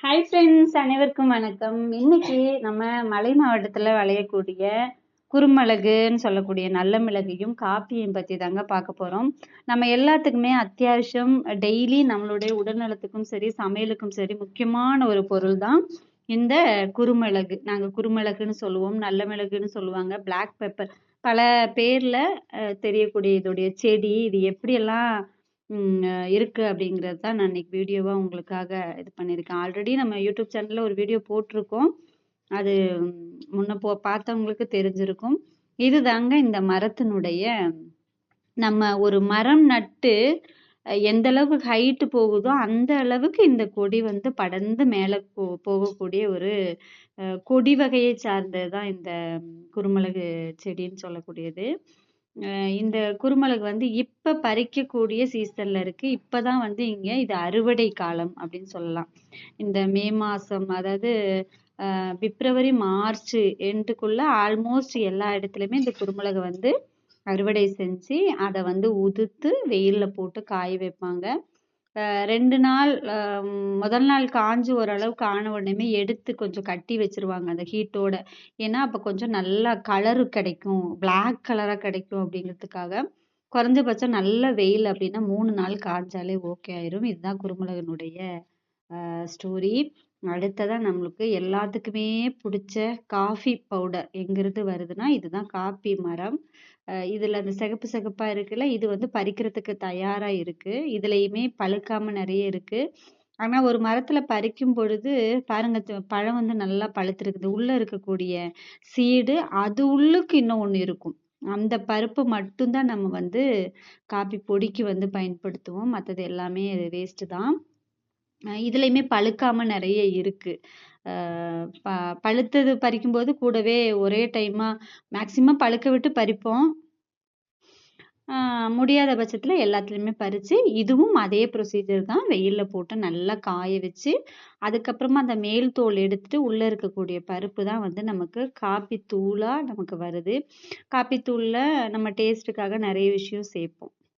Hi friends, அனைவருக்கும் வணக்கம். இன்னைக்கு நம்ம மலை மாவட்டத்தில் விளையக்கூடிய குறுமிளகுன்னு சொல்லக்கூடிய நல்ல மிளகையும் காப்பியையும் பற்றி தாங்க பார்க்க போகிறோம். நம்ம எல்லாத்துக்குமே அத்தியாவசியம், டெய்லி நம்மளுடைய உடல்நலத்துக்கும் சரி சமையலுக்கும் சரி முக்கியமான ஒரு பொருள் தான் இந்த குறுமிளகு. நாங்கள் குறுமிளகுன்னு சொல்லுவோம், நல்ல மிளகுன்னு சொல்லுவாங்க, பிளாக் பெப்பர், பல பேரில் தெரியக்கூடிய இதோடைய செடி. இது எப்படியெல்லாம் இருக்கு அப்படிங்கிறது தான் நான் இன்னைக்கு வீடியோவா உங்களுக்காக இது பண்ணியிருக்கேன். ஆல்ரெடி நம்ம யூடியூப் சேனல்ல ஒரு வீடியோ போட்டிருக்கோம். அது முன்ன பார்த்தவங்களுக்கு தெரிஞ்சிருக்கும். இது தாங்க இந்த மரத்தினுடைய, நம்ம ஒரு மரம் நட்டு எந்த அளவுக்கு ஹைட் போகுதோ அந்த அளவுக்கு இந்த கொடி வந்து படர்ந்து மேலே போகக்கூடிய ஒரு கொடி வகையை சார்ந்தது தான் இந்த குறுமிளகு செடின்னு சொல்லக்கூடியது. இந்த குறுமிளகு வந்து இப்ப பறிக்கக்கூடிய சீசன்ல இருக்கு. இப்பதான் வந்து இங்க இது அறுவடை காலம் அப்படின்னு சொல்லலாம். இந்த மே மாசம், அதாவது பிப்ரவரி மார்ச் எண்டுக்குள்ள ஆல்மோஸ்ட் எல்லா இடத்துலயுமே இந்த குறுமிளகை வந்து அறுவடை செஞ்சு அதை வந்து உதுத்து வெயில்ல போட்டு காய வைப்பாங்க. 2 நாள், முதல் நாள் காஞ்சு ஓரளவுக்கு ஆன உடனே எடுத்து கொஞ்சம் கட்டி வச்சிருவாங்க அந்த ஹீட்டோட. ஏன்னா அப்ப கொஞ்சம் நல்லா கலரு கிடைக்கும், பிளாக் கலரா கிடைக்கும் அப்படிங்கிறதுக்காக. குறைஞ்சபட்சம் நல்ல வெயில் அப்படின்னா 3 நாள் காய்ஞ்சாலே ஓகே ஆயிரும். இதுதான் குறுமிளகனுடைய ஸ்டோரி. அடுத்ததா நம்மளுக்கு எல்லாத்துக்குமே பிடிச்ச காஃபி பவுடர் எங்கிருந்து வருதுன்னா இதுதான் காப்பி மரம். இதுல அந்த சிகப்பு சிகப்பா இருக்குல்ல, இது வந்து பறிக்கிறதுக்கு தயாரா இருக்கு. இதுலயுமே பழுக்காம நிறைய இருக்கு. ஆனா ஒரு மரத்துல பறிக்கும் பொழுது பாருங்க, பழம் வந்து நல்லா பழுத்திருக்குது. உள்ள இருக்கக்கூடிய சீடு அது உள்ளுக்கு இன்னும் ஒண்ணு இருக்கும். அந்த பருப்பு மட்டும்தான் நம்ம வந்து காப்பி பொடிக்கு வந்து பயன்படுத்துவோம். மற்றது எல்லாமே வேஸ்ட் தான். இதுலயுமே பழுக்காம நிறைய இருக்கு. பழுத்தது பறிக்கும்போது கூடவே ஒரே டைமா மேக்சிமம் பழுக்க விட்டு பறிப்போம். முடியாத பட்சத்துல எல்லாத்துலயுமே பறிச்சு, இதுவும் அதே ப்ரொசீஜர் தான். வெயில்ல போட்டு நல்லா காய வச்சு அதுக்கப்புறமா அந்த மேல் தோல் எடுத்துட்டு உள்ள இருக்கக்கூடிய பருப்பு தான் வந்து நமக்கு காப்பி தூளா நமக்கு வருது. காப்பி தூள்ல நம்ம டேஸ்ட்டுக்காக நிறைய விஷயம் சேர்ப்போம்.